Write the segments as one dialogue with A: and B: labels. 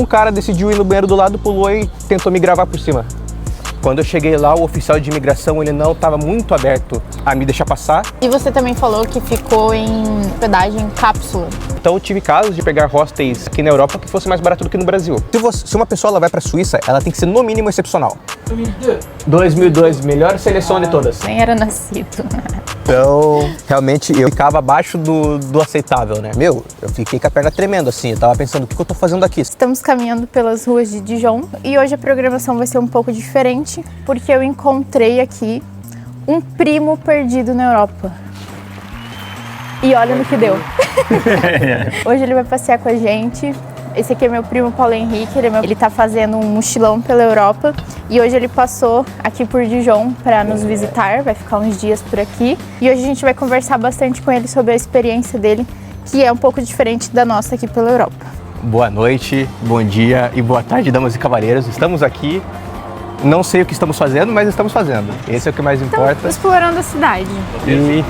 A: Um cara decidiu ir no banheiro do lado, pulou e tentou me gravar por cima. Quando eu cheguei lá, o oficial de imigração, ele não estava muito aberto a me deixar passar.
B: E você também falou que ficou em hospedagem cápsula.
A: Então eu tive casos de pegar hostels aqui na Europa que fosse mais barato do que no Brasil. Se uma pessoa ela vai para a Suíça, ela tem que ser no mínimo excepcional. 2002, melhor seleção de todas.
B: Nem era nascido.
A: Então, realmente, eu ficava abaixo do aceitável, né? Eu fiquei com a perna tremendo, assim. Eu tava pensando, o que eu tô fazendo aqui?
B: Estamos caminhando pelas ruas de Dijon e hoje a programação vai ser um pouco diferente, porque eu encontrei aqui um primo perdido na Europa. E olha no que deu. Hoje ele vai passear com a gente. Esse aqui é meu primo Paulo Henrique, ele tá fazendo um mochilão pela Europa e hoje ele passou aqui por Dijon para nos visitar, vai ficar uns dias por aqui. E hoje a gente vai conversar bastante com ele sobre a experiência dele, que é um pouco diferente da nossa aqui pela Europa.
A: Boa noite, bom dia e boa tarde, damas e cavalheiros. Estamos aqui, não sei o que estamos fazendo, mas estamos fazendo. Esse é o que mais importa.
B: Estamos explorando a cidade.
A: E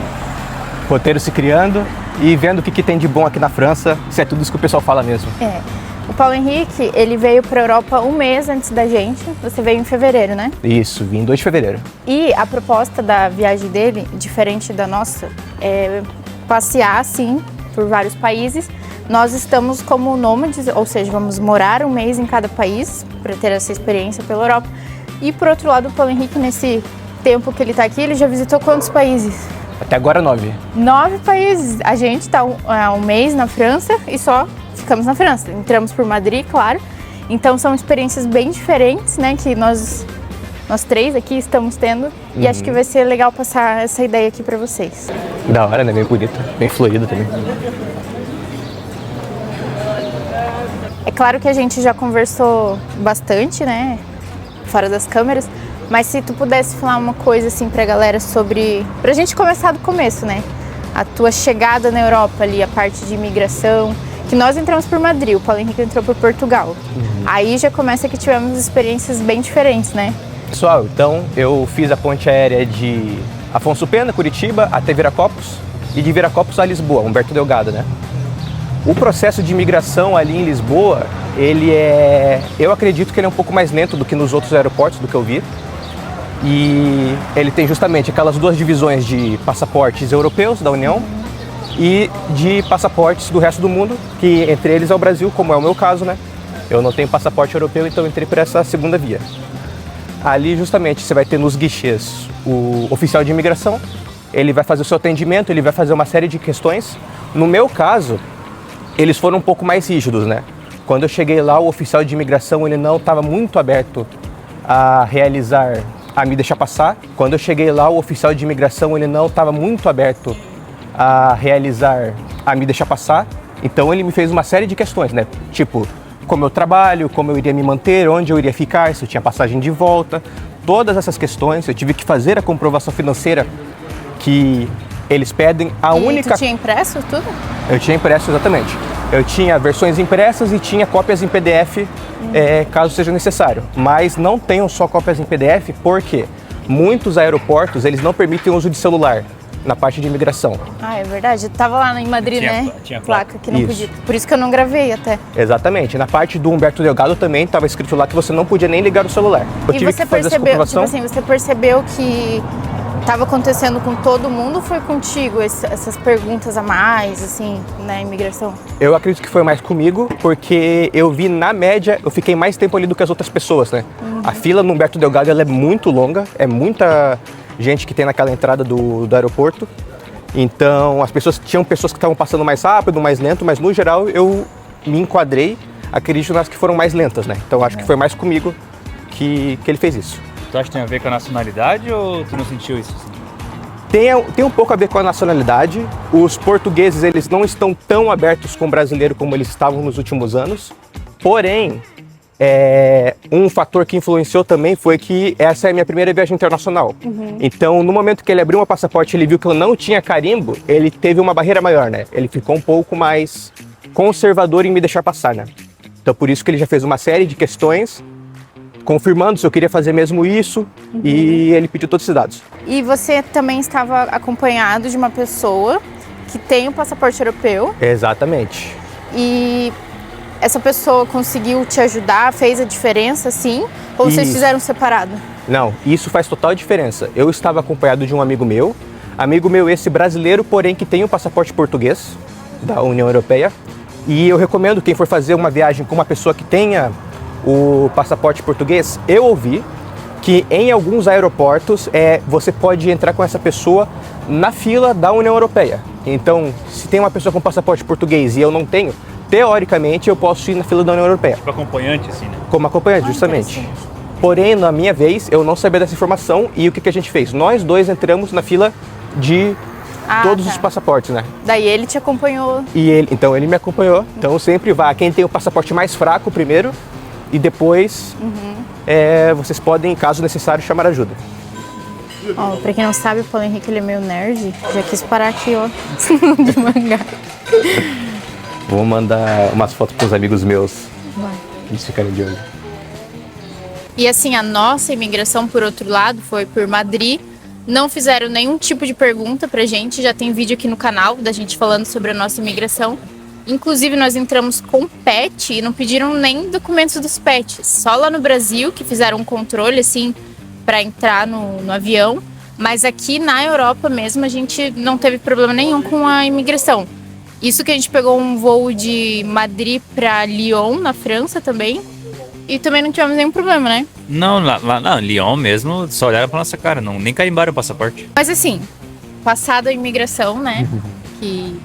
A: roteiro se criando e vendo o que tem de bom aqui na França, se é tudo isso que o pessoal fala mesmo.
B: O Paulo Henrique, ele veio para a Europa um mês antes da gente. Você veio em fevereiro, né?
A: Isso, vim em 2 de fevereiro.
B: E a proposta da viagem dele, diferente da nossa, é passear, sim, por vários países. Nós estamos como nômades, ou seja, vamos morar um mês em cada país para ter essa experiência pela Europa. E por outro lado, o Paulo Henrique, nesse tempo que ele está aqui, ele já visitou quantos países?
A: Até agora 9.
B: 9 países. A gente está há um mês na França e só ficamos na França. Entramos por Madrid, claro. Então são experiências bem diferentes, né, que nós 3 aqui estamos tendo. E acho que vai ser legal passar essa ideia aqui para vocês.
A: Da hora, né? Bem bonito, bem florido também.
B: É claro que a gente já conversou bastante, né, fora das câmeras. Mas se tu pudesse falar uma coisa assim pra galera sobre... Pra gente começar do começo, né? A tua chegada na Europa ali, a parte de imigração. Que nós entramos por Madrid, o Paulo Henrique entrou por Portugal. Aí já começa que tivemos experiências bem diferentes, né?
A: Pessoal, então eu fiz a ponte aérea de Afonso Pena, Curitiba, até Viracopos. E de Viracopos a Lisboa, Humberto Delgado, né? O processo de imigração ali em Lisboa, eu acredito que ele é um pouco mais lento do que nos outros aeroportos, do que eu vi. E ele tem justamente aquelas 2 divisões de passaportes europeus da União e de passaportes do resto do mundo, que entre eles é o Brasil, como é o meu caso, né? Eu não tenho passaporte europeu, então entrei por essa segunda via. Ali justamente você vai ter nos guichês o oficial de imigração, ele vai fazer o seu atendimento, ele vai fazer uma série de questões. No meu caso, eles foram um pouco mais rígidos, né? Quando eu cheguei lá, o oficial de imigração ele não estava muito aberto a me deixar passar. Quando eu cheguei lá, o oficial de imigração ele não estava muito aberto a me deixar passar. Então ele me fez uma série de questões, né? Tipo, como eu trabalho, como eu iria me manter, onde eu iria ficar, se eu tinha passagem de volta. Todas essas questões, eu tive que fazer a comprovação financeira que eles pedem.
B: Tu tinha impresso tudo?
A: Eu tinha impresso, exatamente. Eu tinha versões impressas e tinha cópias em PDF, caso seja necessário. Mas não tenho só cópias em PDF, porque muitos aeroportos eles não permitem o uso de celular na parte de imigração.
B: Ah, é verdade. Eu tava lá em Madrid, né?
C: Tinha
B: placa que não
A: Isso.
B: podia. Por isso que eu não gravei até.
A: Exatamente. Na parte do Humberto Delgado também estava escrito lá que você não podia nem ligar o celular. Eu tive que fazer essa comprovação.
B: Tipo assim, você percebeu que estava acontecendo com todo mundo ou foi contigo essas perguntas a mais, assim, na imigração?
A: Eu acredito que foi mais comigo, porque eu vi, na média, eu fiquei mais tempo ali do que as outras pessoas, né? A fila no Humberto Delgado ela é muito longa, é muita gente que tem naquela entrada do aeroporto. Então, tinham pessoas que estavam passando mais rápido, mais lento, mas no geral eu me enquadrei, acredito nas que foram mais lentas, né? Então acho que foi mais comigo que ele fez isso.
C: Tu acha que tem a ver com a nacionalidade ou tu não sentiu isso?
A: Tem um pouco a ver com a nacionalidade. Os portugueses eles não estão tão abertos com o brasileiro como eles estavam nos últimos anos. Porém, um fator que influenciou também foi que essa é a minha primeira viagem internacional. Então, no momento que ele abriu o passaporte, ele viu que eu não tinha carimbo, ele teve uma barreira maior, né? Ele ficou um pouco mais conservador em me deixar passar, né? Então, por isso que ele já fez uma série de questões, confirmando se eu queria fazer mesmo isso, e ele pediu todos esses dados.
B: E você também estava acompanhado de uma pessoa que tem o passaporte europeu.
A: Exatamente.
B: E essa pessoa conseguiu te ajudar, fez a diferença, sim? Ou vocês
A: Isso.
B: fizeram separado?
A: Não, isso faz total diferença. Eu estava acompanhado de um amigo meu esse brasileiro, porém que tem um passaporte português da União Europeia. E eu recomendo quem for fazer uma viagem com uma pessoa que tenha o passaporte português, eu ouvi que em alguns aeroportos você pode entrar com essa pessoa na fila da União Europeia. Então, se tem uma pessoa com passaporte português e eu não tenho, teoricamente eu posso ir na fila da União Europeia.
C: Tipo acompanhante, assim, né?
A: Como acompanhante, justamente. Porém, na minha vez, eu não sabia dessa informação e o que a gente fez? Nós dois entramos na fila de todos os passaportes, né?
B: Daí ele te acompanhou.
A: Então ele me acompanhou. Então sempre vai quem tem o passaporte mais fraco primeiro e depois vocês podem, caso necessário, chamar ajuda.
B: Ó, pra quem não sabe, o Paulo Henrique ele é meio nerd. Já quis parar aqui, ó, de mangá.
A: Vou mandar umas fotos pros amigos meus.
B: Vai.
A: Eles ficarem de olho.
B: E assim, a nossa imigração, por outro lado, foi por Madrid. Não fizeram nenhum tipo de pergunta pra gente. Já tem vídeo aqui no canal da gente falando sobre a nossa imigração. Inclusive, nós entramos com pet e não pediram nem documentos dos pets. Só lá no Brasil que fizeram um controle, assim, para entrar no avião. Mas aqui na Europa mesmo, a gente não teve problema nenhum com a imigração. Isso que a gente pegou um voo de Madrid para Lyon, na França também. E também não tivemos nenhum problema, né?
C: Não, lá na Lyon mesmo, só olharam pra nossa cara, não, nem carimbaram o passaporte.
B: Mas assim, passada a imigração, né? que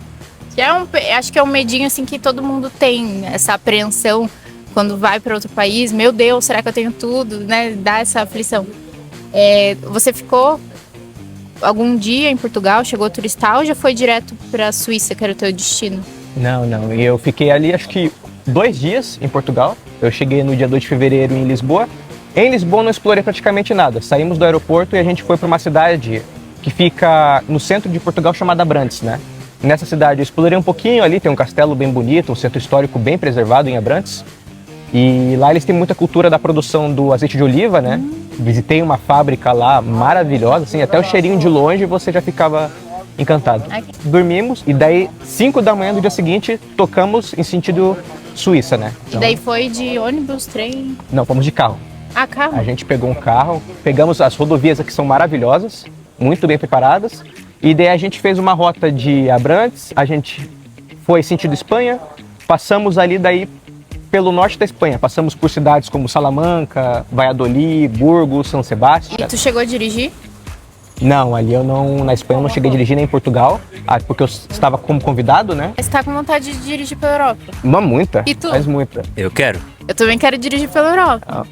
B: acho que é um medinho assim que todo mundo tem, essa apreensão quando vai para outro país. Meu Deus, será que eu tenho tudo, né? Dá essa aflição. Você ficou algum dia em Portugal, chegou a turistar ou já foi direto para a Suíça, que era o teu destino?
A: Não. E eu fiquei ali acho que 2 dias em Portugal. Eu cheguei no dia 2 de fevereiro em Lisboa. Em Lisboa não explorei praticamente nada. Saímos do aeroporto e a gente foi para uma cidade que fica no centro de Portugal chamada Abrantes, né? Nessa cidade eu explorei um pouquinho ali, tem um castelo bem bonito, um centro histórico bem preservado em Abrantes. E lá eles têm muita cultura da produção do azeite de oliva, né? Visitei uma fábrica lá maravilhosa, assim, até o cheirinho de longe você já ficava encantado. Dormimos e daí 5 da manhã do dia seguinte tocamos em sentido Suíça, né?
B: Então... E daí foi de ônibus, trem?
A: Não, fomos de carro.
B: Ah, carro?
A: A gente pegou um carro, pegamos as rodovias aqui, são maravilhosas, muito bem preparadas. E daí a gente fez uma rota de Abrantes, a gente foi sentido Espanha, passamos ali daí pelo norte da Espanha. Passamos por cidades como Salamanca, Valladolid, Burgos, São Sebastião.
B: E tu chegou a dirigir?
A: Não, ali eu não, na Espanha eu não cheguei a dirigir nem em Portugal, porque eu estava como convidado, né?
B: Você tá com vontade de dirigir pela Europa?
A: Muita,
B: E tu?
A: mas muita.
C: Eu quero.
B: Eu também quero dirigir pela Europa.
A: Ah.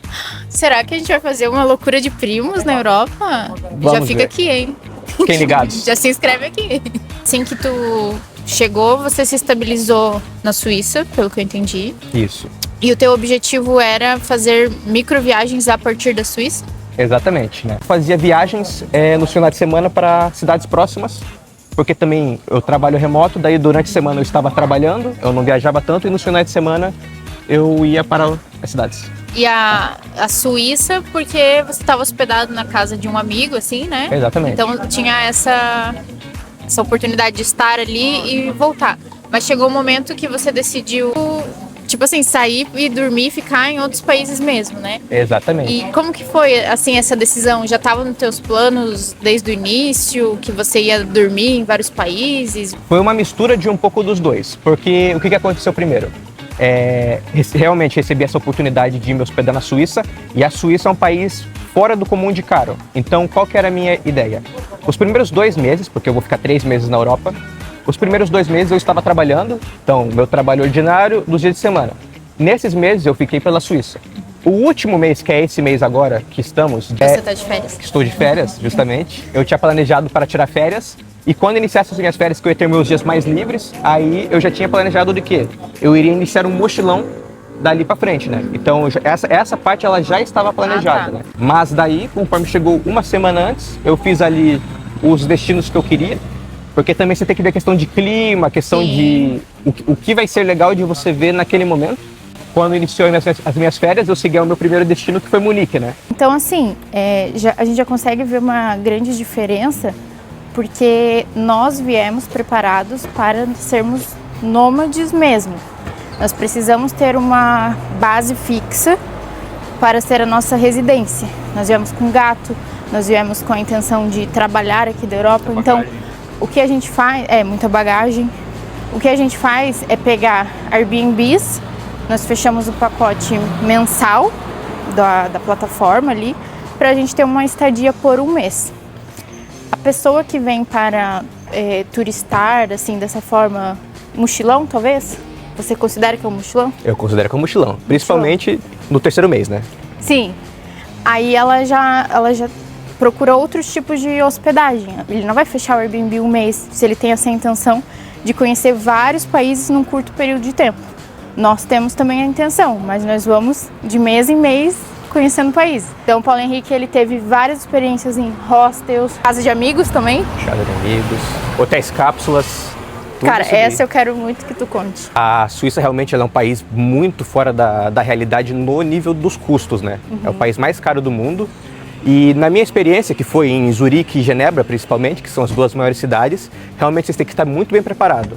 B: Será que a gente vai fazer uma loucura de primos na Europa? Já fica
A: ver.
B: Aqui, hein?
A: Fiquem ligados.
B: Já se inscreve aqui. Assim que tu chegou, você se estabilizou na Suíça, pelo que eu entendi.
A: Isso.
B: E o teu objetivo era fazer microviagens a partir da Suíça?
A: Exatamente, né? Fazia viagens nos finais de semana para cidades próximas, porque também eu trabalho remoto, daí durante a semana eu estava trabalhando, eu não viajava tanto, e nos finais de semana eu ia para as cidades.
B: E a Suíça, porque você estava hospedado na casa de um amigo, assim, né?
A: Exatamente.
B: Então tinha essa oportunidade de estar ali e voltar. Mas chegou um momento que você decidiu, tipo assim, sair e dormir e ficar em outros países mesmo, né?
A: Exatamente.
B: E como que foi, assim, essa decisão? Já estava nos teus planos desde o início, que você ia dormir em vários países?
A: Foi uma mistura de um pouco dos dois, porque o que aconteceu primeiro? Realmente recebi essa oportunidade de me hospedar na Suíça, e a Suíça é um país fora do comum de caro. Então, qual que era a minha ideia? Os primeiros 2 meses, porque eu vou ficar 3 meses na Europa, os primeiros 2 meses eu estava trabalhando, então, meu trabalho ordinário dos dias de semana. Nesses meses eu fiquei pela Suíça. O último mês, que é esse mês agora, que estamos...
B: Você está de férias?
A: Estou de férias, justamente. Eu tinha planejado para tirar férias, e quando iniciasse as minhas férias, que eu ia ter meus dias mais livres, aí eu já tinha planejado de quê? Eu iria iniciar um mochilão dali para frente, né? Então, essa parte ela já estava planejada, né? Mas daí, conforme chegou uma semana antes, eu fiz ali os destinos que eu queria, porque também você tem que ver a questão de clima, a questão de o que vai ser legal de você ver naquele momento. Quando iniciou as minhas férias, eu segui o meu primeiro destino, que foi Munique, né?
B: Então, assim, a gente já consegue ver uma grande diferença, porque nós viemos preparados para sermos nômades mesmo. Nós precisamos ter uma base fixa para ser a nossa residência. Nós viemos com gato, nós viemos com a intenção de trabalhar aqui da Europa. Então, o que a gente faz é muita bagagem. O que a gente faz é pegar Airbnbs, nós fechamos o pacote mensal da plataforma ali, para a gente ter uma estadia por um mês. A pessoa que vem para turistar, assim, dessa forma, mochilão talvez? Você considera que é um mochilão?
A: Eu considero como mochilão, principalmente no terceiro mês, né?
B: Sim. Aí ela já procura outros tipos de hospedagem. Ele não vai fechar o Airbnb um mês se ele tem essa intenção de conhecer vários países num curto período de tempo. Nós temos também a intenção, mas nós vamos de mês em mês conhecendo o país. Então, o Paulo Henrique, ele teve várias experiências em hostels, casa de amigos também.
A: Casa de amigos, hotéis cápsulas.
B: Cara, essa eu quero muito que tu conte.
A: A Suíça realmente ela é um país muito fora da realidade no nível dos custos, né? É o país mais caro do mundo. E na minha experiência, que foi em Zurique e Genebra principalmente, que são as duas maiores cidades, realmente vocês têm que estar muito bem preparado.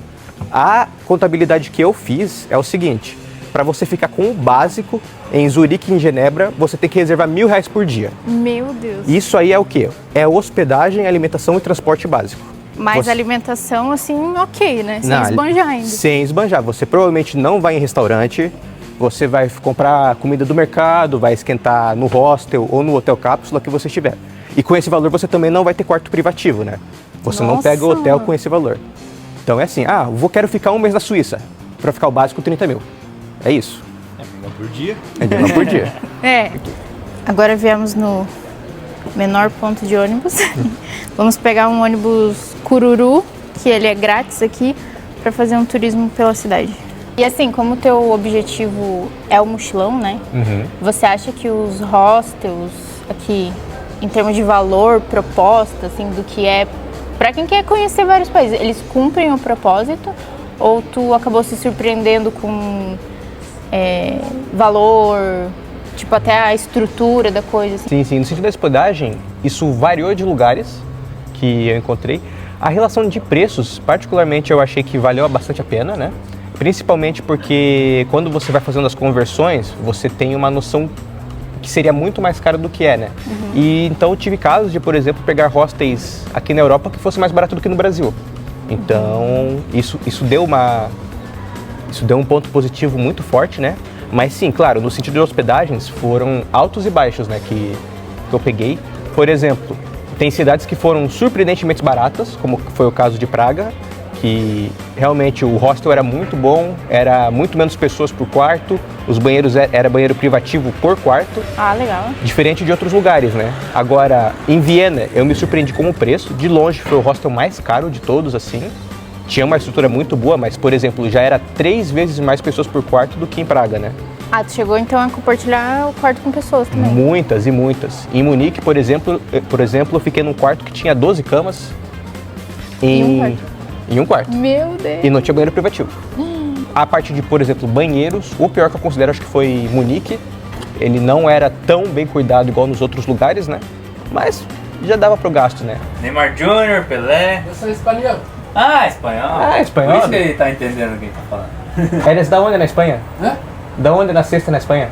A: A contabilidade que eu fiz é o seguinte: para você ficar com o básico em Zurique e em Genebra, você tem que reservar R$1.000 por dia.
B: Meu Deus.
A: Isso aí é o quê? É hospedagem, alimentação e transporte básico.
B: Mas alimentação, assim, ok, né? Sem esbanjar ainda.
A: Sem esbanjar. Você provavelmente não vai em restaurante, você vai comprar comida do mercado, vai esquentar no hostel ou no hotel cápsula que você estiver. E com esse valor você também não vai ter quarto privativo, né? Você não pega o hotel com esse valor. Então é assim, quero ficar um mês na Suíça, para ficar o básico 30 mil. É isso.
D: É uma por dia?
A: É uma por dia.
B: É. Agora viemos no menor ponto de ônibus. Vamos pegar um ônibus Cururu, que ele é grátis aqui, para fazer um turismo pela cidade. E assim, como o teu objetivo é o mochilão, né? Você acha que os hostels aqui, em termos de valor, proposta, assim, do que é para quem quer conhecer vários países, eles cumprem o propósito? Ou tu acabou se surpreendendo com valor, tipo até a estrutura da coisa? Assim?
A: Sim. No sentido da hospedagem, isso variou de lugares que eu encontrei. A relação de preços, particularmente, eu achei que valeu bastante a pena, né? Principalmente porque quando você vai fazendo as conversões, você tem uma noção que seria muito mais caro do que é, né? E então eu tive casos de, por exemplo, pegar hostels aqui na Europa que fosse mais barato do que no Brasil. Então, isso deu um ponto positivo muito forte, né? Mas sim, claro, no sentido de hospedagens, foram altos e baixos, né, que eu peguei. Por exemplo, tem cidades que foram surpreendentemente baratas, como foi o caso de Praga, que realmente o hostel era muito bom, era muito menos pessoas por quarto, os banheiros era banheiro privativo por quarto.
B: Ah, legal.
A: Diferente de outros lugares, né? Agora, em Viena, eu me surpreendi com o preço. De longe, foi o hostel mais caro de todos, assim. Tinha uma estrutura muito boa, mas, por exemplo, já era 3 vezes mais pessoas por quarto do que em Praga, né?
B: Ah, tu chegou então a compartilhar o quarto com pessoas também?
A: Muitas e muitas. Em Munique, por exemplo, eu fiquei num quarto que tinha 12 camas. Em um quarto.
B: Meu Deus!
A: E não tinha banheiro privativo. A parte de, por exemplo, banheiros, o pior que eu considero, acho que foi Munique. Ele não era tão bem cuidado igual nos outros lugares, né? Mas já dava pro gasto, né?
C: Neymar Jr., Pelé.
D: Eu sou espanhol.
C: Espanhol. Por isso que ele tá entendendo o que ele tá falando.
A: Eres da onde na Espanha?
D: Hã?
A: Da onde nasceste na Espanha?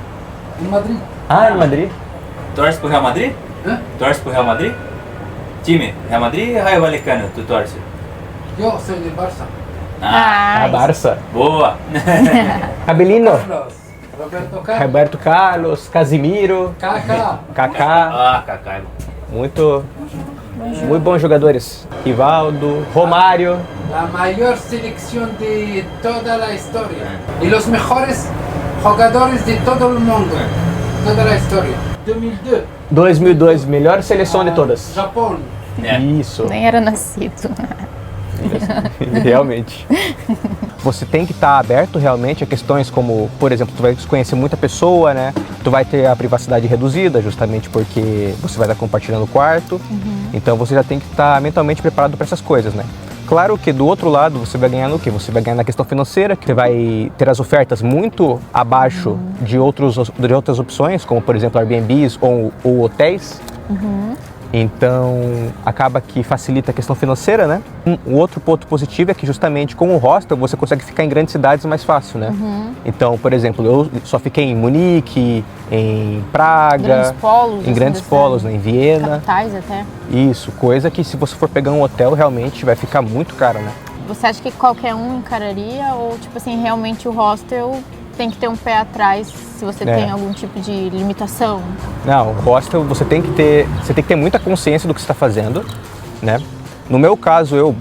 D: Em Madrid.
A: Em Madrid.
C: Torce pro Real Madrid?
D: Hã?
C: Torce pro Real Madrid? Time, Real Madrid ou Raio Valecano, tu torce?
D: Eu sou de Barça.
A: Barça.
C: Boa!
A: Abelino.
D: Carlos. Roberto Carlos.
A: Roberto Carlos, Casimiro,
D: Kaká.
A: Kaká.
C: Kaká é bom.
A: Muito bons jogadores. Rivaldo, Romário.
D: La mayor selección de toda la historia. Y los mejores jugadores de todo el mundo. Toda la historia. 2002.
A: 2002, melhor seleção de todas.
D: Japão.
A: Isso.
B: Nem era nascido.
A: Realmente. Você tem que estar aberto realmente a questões como, por exemplo, tu vai conhecer muita pessoa, né? Tu vai ter a privacidade reduzida, justamente porque você vai estar compartilhando o quarto. Então você já tem que estar mentalmente preparado para essas coisas, né? Claro que do outro lado você vai ganhar no quê? Você vai ganhar na questão financeira, que você vai ter as ofertas muito abaixo de outras opções, como por exemplo Airbnbs ou hotéis. Então, acaba que facilita a questão financeira, né? Um outro ponto positivo é que justamente com o hostel você consegue ficar em grandes cidades mais fácil, né? Então, por exemplo, eu só fiquei em Munique, em Praga,
B: Grandes polos,
A: em grandes polos, né? Em Viena.
B: Capitais até.
A: Isso, coisa que se você for pegar um hotel realmente vai ficar muito caro, né?
B: Você acha que qualquer um encararia ou, tipo assim, realmente o hostel tem que ter um pé atrás se você tem algum tipo de limitação?
A: Não, o hostel você tem que ter muita consciência do que você está fazendo, né? No meu caso, eu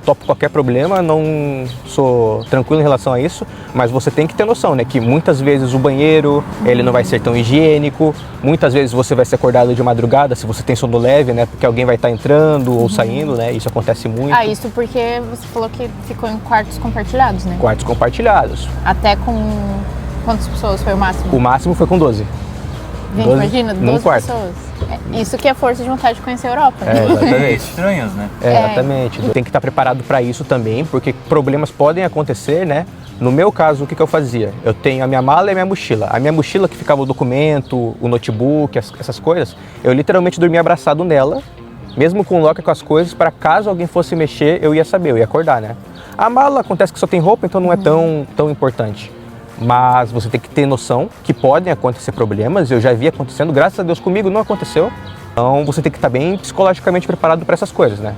A: topo qualquer problema, não sou tranquilo em relação a isso, mas você tem que ter noção, né? Que muitas vezes o banheiro, ele não vai ser tão higiênico, muitas vezes você vai ser acordado de madrugada se você tem sono leve, né? Porque alguém vai estar entrando ou saindo, né? Isso acontece muito.
B: Ah, isso porque você falou que ficou em quartos compartilhados, né?
A: Quartos compartilhados.
B: Até com quantas pessoas foi o máximo?
A: O máximo foi com 12.
B: Gente,
A: 12
B: imagina,
A: num
B: 12
A: quarto.
B: pessoas. Isso que é força de vontade de conhecer a Europa, né?
A: Exatamente.
C: Estranhos, né?
A: Exatamente. Tem que estar preparado para isso também, porque problemas podem acontecer, né? No meu caso, o que eu fazia? Eu tenho a minha mala e a minha mochila. A minha mochila que ficava o documento, o notebook, essas coisas, eu literalmente dormia abraçado nela, mesmo com o locker com as coisas, para caso alguém fosse mexer, eu ia saber, eu ia acordar, né? A mala acontece que só tem roupa, então não é tão importante. Mas você tem que ter noção que podem acontecer problemas. Eu já vi acontecendo, graças a Deus comigo não aconteceu. Então você tem que estar bem psicologicamente preparado para essas coisas, né?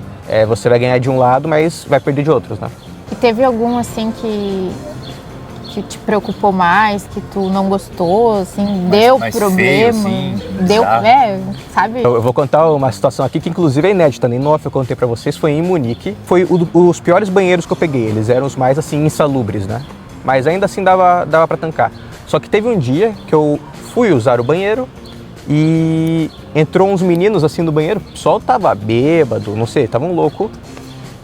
A: Você vai ganhar de um lado, mas vai perder de outros, né?
B: E teve algum, assim, que te preocupou mais, que tu não gostou, assim, deu
C: mais
B: problema?
C: feio, assim,
B: deu,
C: bizarro.
B: sabe?
A: Eu vou contar uma situação aqui que inclusive é inédita, nem no off eu contei pra vocês, foi em Munique. Foi os piores banheiros que eu peguei, eles eram os mais, assim, insalubres, né? Mas ainda assim dava pra tancar. Só que teve um dia que eu fui usar o banheiro e entrou uns meninos assim no banheiro, o pessoal tava bêbado, não sei, estavam louco.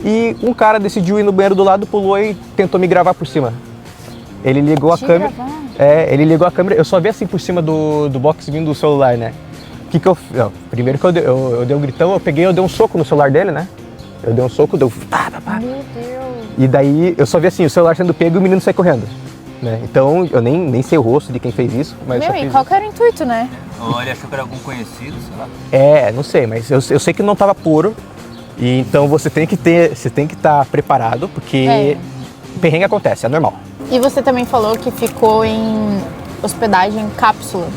A: E um cara decidiu ir no banheiro do lado, pulou e tentou me gravar por cima. Ele ligou a câmera. Ele ligou a câmera, eu só vi assim por cima do box vindo do celular, né? O que eu fiz? Primeiro que eu dei um gritão, eu dei um soco no celular dele, né? Eu dei um soco, deu pá.
B: Meu Deus.
A: E daí eu só vi assim, o celular sendo pego e o menino sai correndo, né? Então eu nem sei o rosto de quem fez isso, mas
B: Meu,
A: só
B: e
A: fiz
B: qual que era o intuito, né?
C: Ou ele achou que era algum conhecido, sei lá.
A: não sei, mas eu sei que não estava puro. E então você tem que estar preparado, porque perrengue acontece, é normal.
B: E você também falou que ficou em hospedagem em cápsula.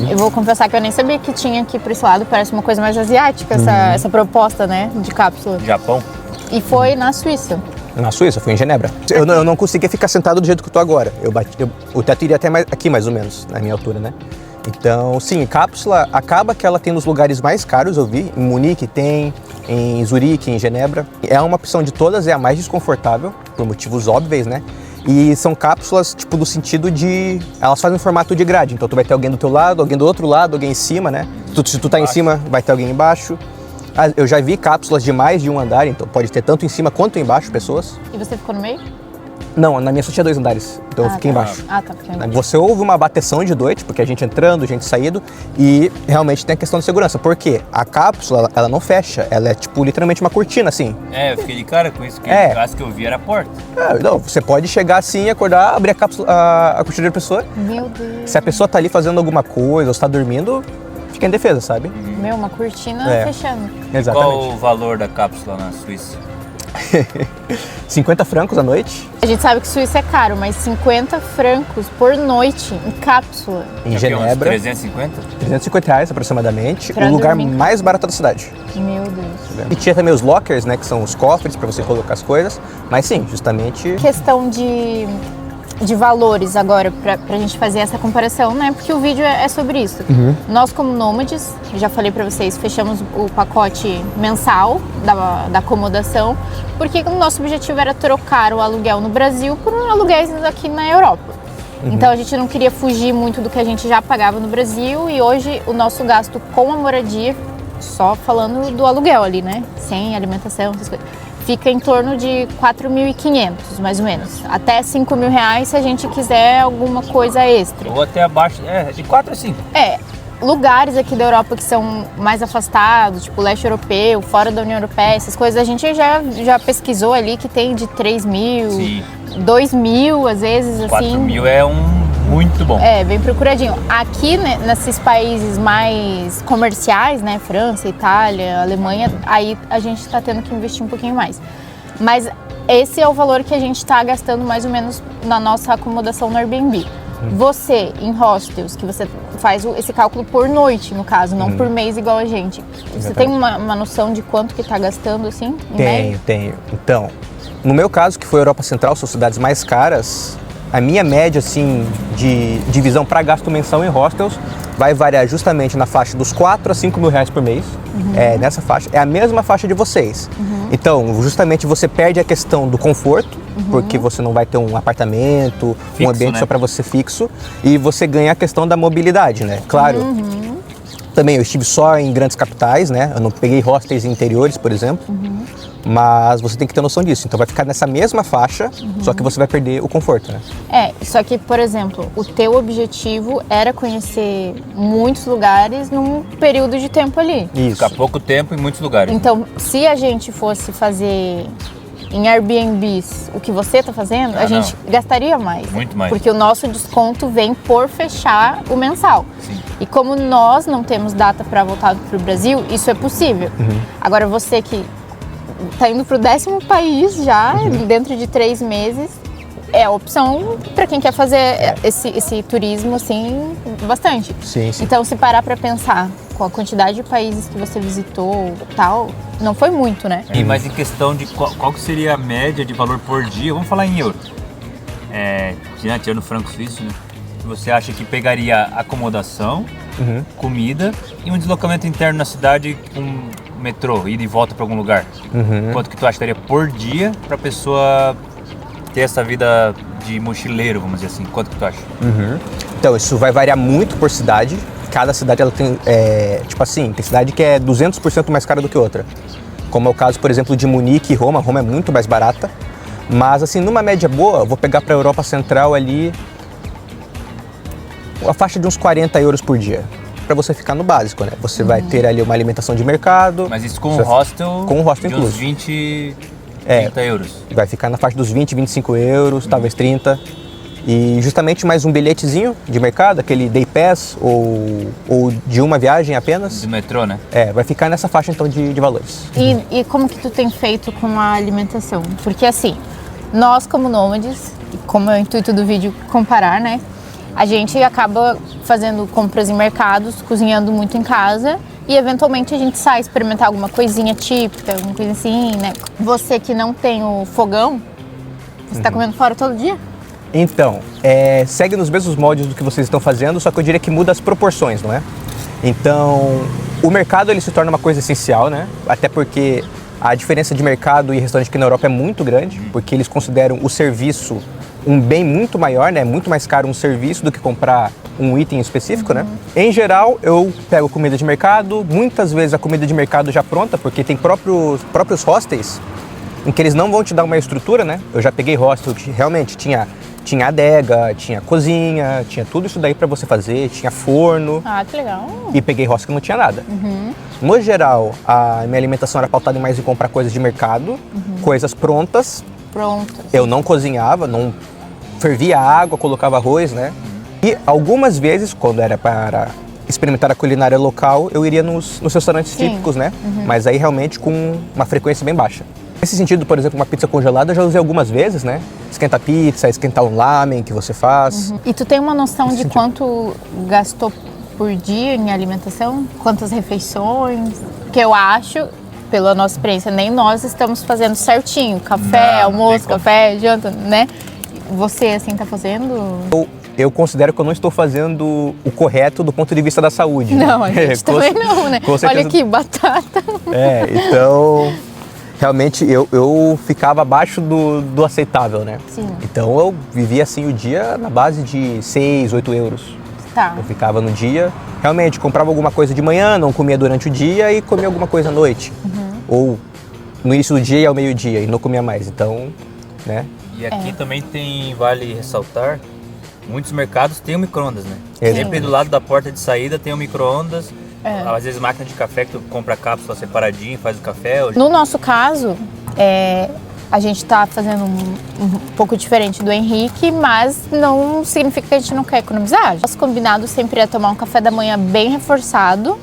B: Eu vou confessar que eu nem sabia que tinha aqui por esse lado, parece uma coisa mais asiática essa proposta, né, de cápsula.
C: Japão?
B: E foi na Suíça.
A: Na Suíça, fui em Genebra. Eu não conseguia ficar sentado do jeito que eu tô agora. O teto iria até aqui mais ou menos, na minha altura, né? Então, sim, cápsula acaba que ela tem nos lugares mais caros, eu vi. Em Munique tem, em Zurique, em Genebra. É uma opção de todas, é a mais desconfortável, por motivos óbvios, né? E são cápsulas, tipo, do sentido de... Elas fazem um formato de grade, então tu vai ter alguém do teu lado, alguém do outro lado, alguém em cima, né? Se tu tá em cima, vai ter alguém embaixo. Eu já vi cápsulas de mais de um andar, então pode ter tanto em cima quanto embaixo pessoas.
B: E você ficou no meio?
A: Não, na minha só tinha 2 andares, então eu fiquei embaixo.
B: Ah, tá. Porque...
A: Você ouve uma bateção de noite, porque a gente entrando, gente saindo, e realmente tem a questão de segurança. Por quê? A cápsula, ela não fecha, ela é tipo literalmente uma cortina, assim.
C: Eu fiquei de cara com isso, que o caso que eu vi era a porta.
A: Não, você pode chegar assim, acordar, abrir a cápsula, a cortina da pessoa.
B: Meu Deus.
A: Se a pessoa tá ali fazendo alguma coisa ou está dormindo, fica em defesa, sabe?
B: Meu, uma cortina fechando.
A: Exatamente.
C: Qual o valor da cápsula na Suíça?
A: 50 francos à noite.
B: A gente sabe que Suíça é caro, mas 50 francos por noite em cápsula.
A: Em
C: Uns
A: Genebra,
C: 350?
A: 350 reais aproximadamente,
B: Pra
A: o lugar
B: dormir em
A: mais barato da cidade.
B: Meu Deus.
A: E tinha também os lockers, né, que são os cofres para você colocar as coisas, mas sim, justamente...
B: Questão de valores agora, pra gente fazer essa comparação, né? Porque o vídeo é sobre isso. Nós, como nômades, já falei pra vocês, fechamos o pacote mensal da acomodação, porque o nosso objetivo era trocar o aluguel no Brasil por aluguéis aqui na Europa. Então a gente não queria fugir muito do que a gente já pagava no Brasil, e hoje o nosso gasto com a moradia, só falando do aluguel ali, né? Sem alimentação, essas coisas, fica em torno de 4.500, mais ou menos. Até 5.000 reais se a gente quiser alguma coisa extra.
C: Ou até abaixo, de 4 a 5.
B: Lugares aqui da Europa que são mais afastados, tipo leste europeu, fora da União Europeia, essas coisas, a gente já pesquisou ali que tem de 3.000, 2.000 às vezes, assim.
C: 4.000 é um Muito bom.
B: É, bem procuradinho. Aqui, né, nesses países mais comerciais, né, França, Itália, Alemanha, aí a gente tá tendo que investir um pouquinho mais. Mas esse é o valor que a gente tá gastando mais ou menos na nossa acomodação no Airbnb. Você, em hostels, que você faz esse cálculo por noite, no caso, não por mês igual a gente. Você tem uma noção de quanto que tá gastando, assim, em média?
A: Tenho. Então, no meu caso, que foi Europa Central, são cidades mais caras, a minha média, assim, de divisão para gasto mensal em hostels vai variar justamente na faixa dos 4 a 5 mil reais por mês. É, nessa faixa. É a mesma faixa de vocês. Então, justamente você perde a questão do conforto, porque você não vai ter um apartamento,
C: Fixo,
A: um ambiente
C: né?
A: só para você fixo, e você ganha a questão da mobilidade, né? Claro. Também eu estive só em grandes capitais, né? Eu não peguei hostels em interiores, por exemplo. Mas você tem que ter noção disso. Então vai ficar nessa mesma faixa, só que você vai perder o conforto, né?
B: Só que, por exemplo, o teu objetivo era conhecer muitos lugares num período de tempo ali.
A: Isso.
C: Ficar pouco tempo em muitos lugares.
B: Então, se a gente fosse fazer em Airbnbs o que você está fazendo, a gente gastaria mais.
C: Muito mais.
B: Porque o nosso desconto vem por fechar o mensal.
C: Sim.
B: E como nós não temos data para voltar para o Brasil, isso é possível. Agora, você que está indo para o 10º país já, dentro de 3 meses, é a opção para quem quer fazer esse turismo, assim, bastante.
A: Sim.
B: Então, se parar para pensar com a quantidade de países que você visitou, tal, não foi muito, né?
C: E mas em questão de qual que seria a média de valor por dia, vamos falar em euro. Tirando o franco suíço, né? Você acha que pegaria acomodação, comida e um deslocamento interno na cidade com metrô, ida e volta para algum lugar? Quanto que tu acha que daria por dia para pessoa ter essa vida de mochileiro, vamos dizer assim? Quanto que tu acha?
A: Então, isso vai variar muito por cidade. Cada cidade ela tem, tipo assim, tem cidade que é 200% mais cara do que outra. Como é o caso, por exemplo, de Munique e Roma. Roma é muito mais barata. Mas, assim, numa média boa, eu vou pegar para a Europa Central ali a faixa de uns 40 euros por dia. Para você ficar no básico, né? Você vai ter ali uma alimentação de mercado.
C: Mas isso com o hostel,
A: com o hostel
C: de uns
A: incluso.
C: 20, 30 euros.
A: Vai ficar na faixa dos 20, 25 euros, talvez 30. E justamente mais um bilhetezinho de mercado, aquele day pass ou de uma viagem apenas.
C: Do metrô, né?
A: Vai ficar nessa faixa então de valores.
B: E como que tu tem feito com a alimentação? Porque assim, nós como nômades, como é o intuito do vídeo comparar, né? A gente acaba fazendo compras em mercados, cozinhando muito em casa e eventualmente a gente sai experimentar alguma coisinha típica, alguma coisa assim, né? Você que não tem o fogão, você tá comendo fora todo dia?
A: Então, segue nos mesmos moldes do que vocês estão fazendo, só que eu diria que muda as proporções, não é? Então, o mercado ele se torna uma coisa essencial, né? Até porque a diferença de mercado e restaurante aqui na Europa é muito grande, porque eles consideram o serviço um bem muito maior, né? Muito mais caro um serviço do que comprar um item específico, né? Em geral, eu pego comida de mercado, muitas vezes a comida de mercado já pronta, porque tem próprios hostels em que eles não vão te dar uma estrutura, né? Eu já peguei hostel que realmente tinha adega, tinha cozinha, tinha tudo isso daí para você fazer, tinha forno.
B: Ah, que legal.
A: E peguei hostel que não tinha nada. No geral, a minha alimentação era pautada mais em comprar coisas de mercado, coisas prontas. Eu não cozinhava, não fervia água, colocava arroz, né? E algumas vezes, quando era para experimentar a culinária local, eu iria nos restaurantes típicos, né? Mas aí realmente com uma frequência bem baixa. Nesse sentido, por exemplo, uma pizza congelada eu já usei algumas vezes, né? Esquentar pizza, esquentar um lamen que você faz.
B: E tu tem uma noção de quanto gastou por dia em alimentação? Quantas refeições? Porque eu acho, pela nossa experiência, nem nós estamos fazendo certinho. Café, almoço, café, janta, né? Você, assim, tá fazendo?
A: Eu considero que eu não estou fazendo o correto do ponto de vista da saúde.
B: Não, a gente também não, né? Olha aqui, batata.
A: Então... Realmente eu ficava abaixo do aceitável, né?
B: Sim.
A: Então eu vivia assim o dia na base de 6, 8 euros.
B: Tá.
A: Eu ficava no dia, realmente comprava alguma coisa de manhã, não comia durante o dia e comia alguma coisa à noite. Ou no início do dia e ao meio-dia e não comia mais. Então, né?
C: E aqui também vale ressaltar, muitos mercados têm um micro-ondas, né?
A: Exato.
C: Sempre do lado da porta de saída tem um micro-ondas. Às vezes máquina de café que tu compra a cápsula separadinho e faz o café.
B: No nosso caso, A gente está fazendo um pouco diferente do Henrique, mas não significa que a gente não quer economizar. Nosso combinado sempre é tomar um café da manhã bem reforçado.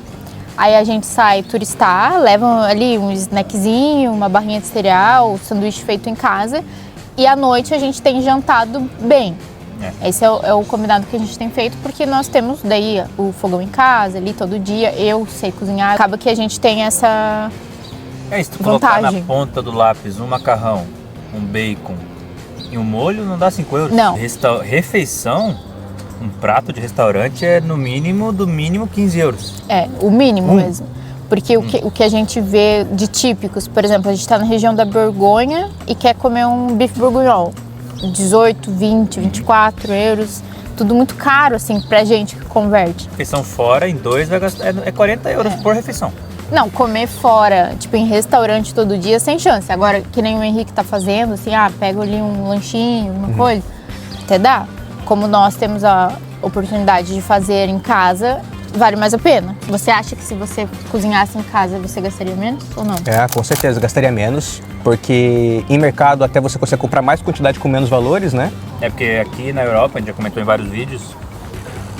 B: Aí a gente sai turistar, leva ali um snackzinho, uma barrinha de cereal, sanduíche feito em casa. E à noite a gente tem jantado bem. Esse é o combinado que a gente tem feito, porque nós temos daí o fogão em casa, ali todo dia. Eu sei cozinhar. Acaba que a gente tem essa
C: Se tu colocar na
B: vantagem.
C: ponta do lápis um macarrão, um bacon e um molho, não dá 5 euros.
B: Não.
C: Refeição, um prato de restaurante é no mínimo, do mínimo 15 euros.
B: É, o mínimo mesmo. Porque o que a gente vê de típicos, por exemplo, a gente está na região da Borgonha e quer comer um bife bourguignon. 18, 20, 24 euros. Tudo muito caro, assim, pra gente que converte.
C: Refeição fora, em 2, vai gastar, é 40 euros por refeição.
B: Não, comer fora, tipo, em restaurante todo dia, sem chance. Agora, que nem o Henrique tá fazendo, assim, pega ali um lanchinho, uma coisa, até dá. Como nós temos a oportunidade de fazer em casa, vale mais a pena. Você acha que se você cozinhasse em casa, você gastaria menos ou não?
A: Com certeza, gastaria menos, porque em mercado até você consegue comprar mais quantidade com menos valores, né?
C: É porque aqui na Europa, a gente já comentou em vários vídeos,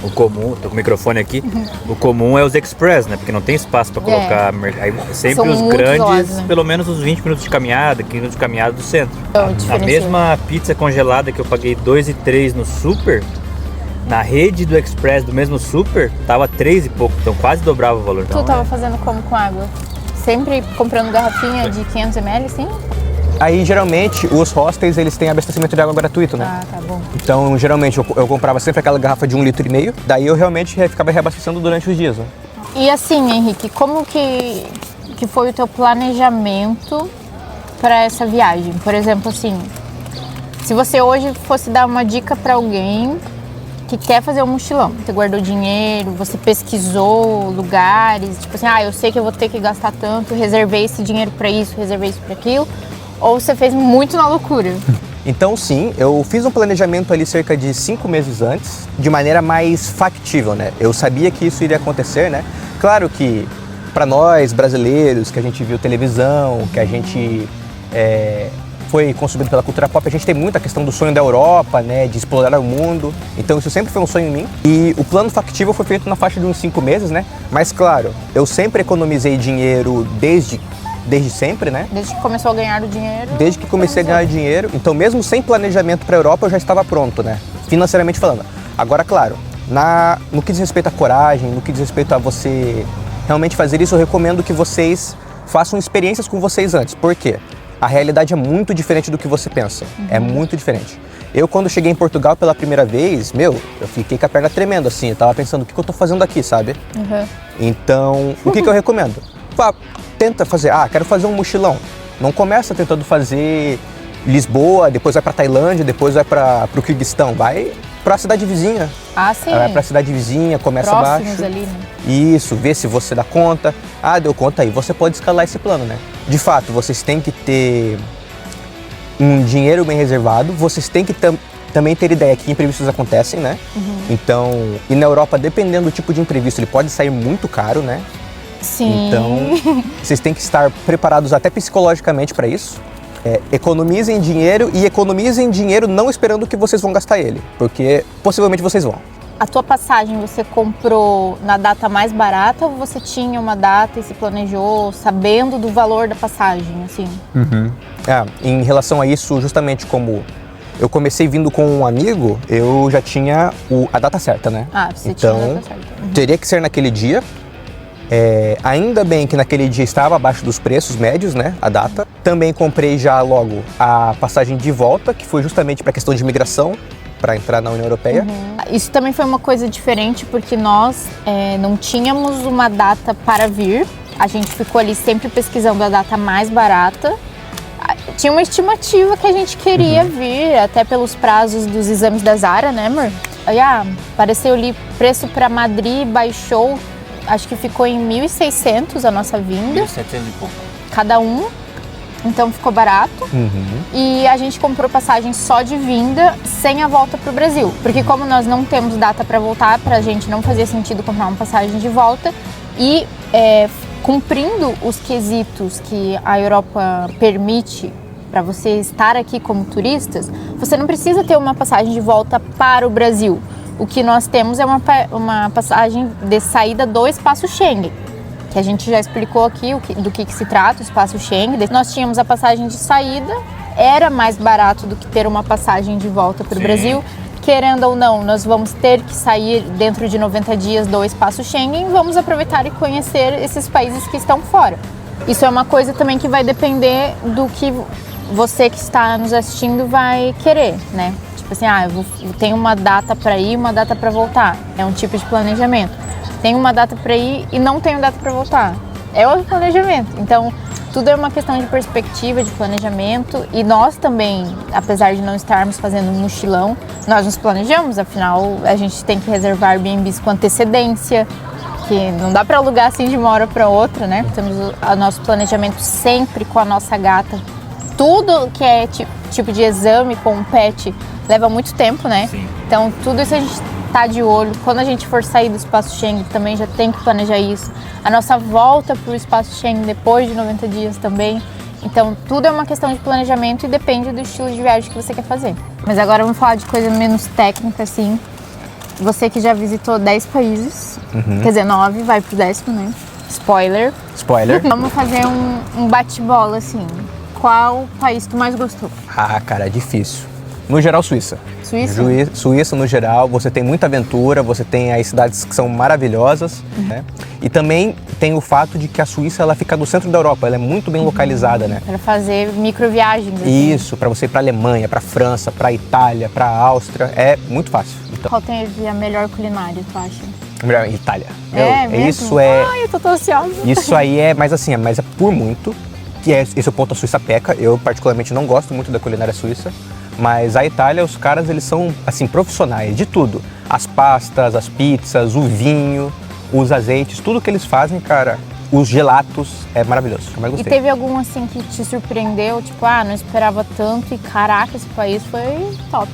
C: o comum, tô com o microfone aqui, o comum é os express, né? Porque não tem espaço para colocar. Aí sempre
B: São
C: os
B: muito
C: grandes,
B: isolados, né?
C: pelo menos uns 20 minutos de caminhada, 15 minutos de caminhada do centro.
B: Então,
C: A
B: diferencia.
C: mesma pizza congelada que eu paguei 2,3 no super, na rede do express do mesmo super, tava 3 e pouco, então quase dobrava o valor.
B: Tu tava fazendo como com água? Sempre comprando garrafinha de 500 ml, assim?
A: Aí geralmente os hostels eles têm abastecimento de água gratuito, né?
B: Ah, tá bom.
A: Então geralmente eu comprava sempre aquela garrafa de 1,5 litro, daí eu realmente ficava reabastecendo durante os dias, né?
B: E assim, Henrique, como que foi o teu planejamento para essa viagem? Por exemplo, assim, se você hoje fosse dar uma dica para alguém que quer fazer um mochilão, você guardou dinheiro, você pesquisou lugares, tipo assim, eu sei que eu vou ter que gastar tanto, reservei esse dinheiro para isso, reservei isso para aquilo, ou você fez muito na loucura?
A: Então sim, eu fiz um planejamento ali cerca de 5 meses antes, de maneira mais factível, né? Eu sabia que isso iria acontecer, né? Claro que para nós brasileiros, que a gente viu televisão, que a gente foi consumido pela cultura pop, a gente tem muita questão do sonho da Europa, né? De explorar o mundo. Então isso sempre foi um sonho em mim. E o plano factível foi feito na faixa de uns 5 meses, né? Mas claro, eu sempre economizei dinheiro desde sempre, né?
B: Desde que começou a ganhar o dinheiro?
A: Desde que comecei a ganhar dinheiro. Então, mesmo sem planejamento para a Europa, eu já estava pronto, né? Financeiramente falando. Agora, claro, no que diz respeito à coragem, no que diz respeito a você realmente fazer isso, eu recomendo que vocês façam experiências com vocês antes. Por quê? A realidade é muito diferente do que você pensa. É muito diferente. Eu, quando cheguei em Portugal pela primeira vez, eu fiquei com a perna tremendo, assim. Eu tava pensando, o que eu tô fazendo aqui, sabe? Então, o que eu recomendo? Tenta fazer, quero fazer um mochilão. Não começa tentando fazer Lisboa, depois vai pra Tailândia, depois vai pro Quirguistão. Vai pra cidade vizinha.
B: Sim.
A: Vai pra cidade vizinha, começa
B: próximos
A: abaixo.
B: ali, né?
A: Isso, vê se você dá conta. Deu conta aí, você pode escalar esse plano, né? De fato, vocês têm que ter um dinheiro bem reservado, vocês têm que também ter ideia que imprevistos acontecem, né? Então, e na Europa, dependendo do tipo de imprevisto, ele pode sair muito caro, né?
B: Sim.
A: Então, vocês têm que estar preparados até psicologicamente para isso. Economizem dinheiro não esperando que vocês vão gastar ele, porque possivelmente vocês vão.
B: A tua passagem você comprou na data mais barata ou você tinha uma data e se planejou sabendo do valor da passagem, assim?
A: Em relação a isso, justamente como eu comecei vindo com um amigo, eu já tinha a data certa, né?
B: Você tinha a data certa.
A: Teria que ser naquele dia. Ainda bem que naquele dia estava abaixo dos preços médios, né, a data. Também comprei já logo a passagem de volta, que foi justamente para questão de imigração, para entrar na União Europeia.
B: Isso também foi uma coisa diferente, porque nós não tínhamos uma data para vir. A gente ficou ali sempre pesquisando a data mais barata. Tinha uma estimativa que a gente queria vir, até pelos prazos dos exames da Zara, né, amor? Aí, apareceu ali, preço para Madrid baixou. Acho que ficou em 1.600 a nossa vinda.
C: 1.700 e pouco.
B: Cada um. Então ficou barato. E a gente comprou passagem só de vinda, sem a volta pro Brasil. Porque como nós não temos data para voltar, pra gente não fazia sentido comprar uma passagem de volta. E cumprindo os quesitos que a Europa permite para você estar aqui como turistas, você não precisa ter uma passagem de volta para o Brasil. O que nós temos é uma passagem de saída do espaço Schengen, que a gente já explicou aqui do que se trata o espaço Schengen. Nós tínhamos a passagem de saída, era mais barato do que ter uma passagem de volta para o Brasil. Querendo ou não, nós vamos ter que sair dentro de 90 dias do espaço Schengen, vamos aproveitar e conhecer esses países que estão fora. Isso é uma coisa também que vai depender do que você que está nos assistindo vai querer, né? Tipo assim, eu tenho uma data para ir, uma data para voltar. É um tipo de planejamento. Tenho uma data para ir e não tenho data para voltar. É outro planejamento. Então, tudo é uma questão de perspectiva, de planejamento. E nós também, apesar de não estarmos fazendo um mochilão, nós nos planejamos. Afinal, a gente tem que reservar Airbnbs com antecedência, que não dá para alugar assim de uma hora para outra, né? Temos o nosso planejamento sempre com a nossa gata. Tudo que é tipo de exame com o pet leva muito tempo, né?
C: Sim.
B: Então, tudo isso a gente tá de olho. Quando a gente for sair do espaço Schengen, também já tem que planejar isso. A nossa volta para o espaço Schengen depois de 90 dias também. Então, tudo é uma questão de planejamento e depende do estilo de viagem que você quer fazer. Mas agora vamos falar de coisa menos técnica, assim. Você que já visitou 10 países, quer dizer, 9, vai pro 10º, né? Spoiler. Vamos fazer um bate-bola, assim. Qual país tu mais gostou?
A: Ah, cara, é difícil. No geral, Suíça.
B: Suíça?
A: Suíça, no geral, você tem muita aventura, você tem as cidades que são maravilhosas, né? E também tem o fato de que a Suíça, ela fica no centro da Europa, ela é muito bem localizada, né?
B: Para fazer microviagens. Assim.
A: Isso, para você ir para Alemanha, para França, para Itália, para Áustria, é muito fácil. Então,
B: qual tem a melhor culinária, tu acha?
A: melhor, Itália.
B: Mesmo?
A: Isso é...
B: Ai, eu tô tão ansiosa.
A: Isso aí é, mas assim, mas é por muito, que é esse é o ponto a Suíça peca. Eu particularmente não gosto muito da culinária suíça, mas a Itália, os caras, eles são, assim, profissionais de tudo. As pastas, as pizzas, o vinho, os azeites, tudo que eles fazem, cara, os gelatos, é maravilhoso. Eu mais
B: E
A: gostei.
B: teve algum, assim, que te surpreendeu? Tipo, não esperava tanto e caraca, esse país foi top.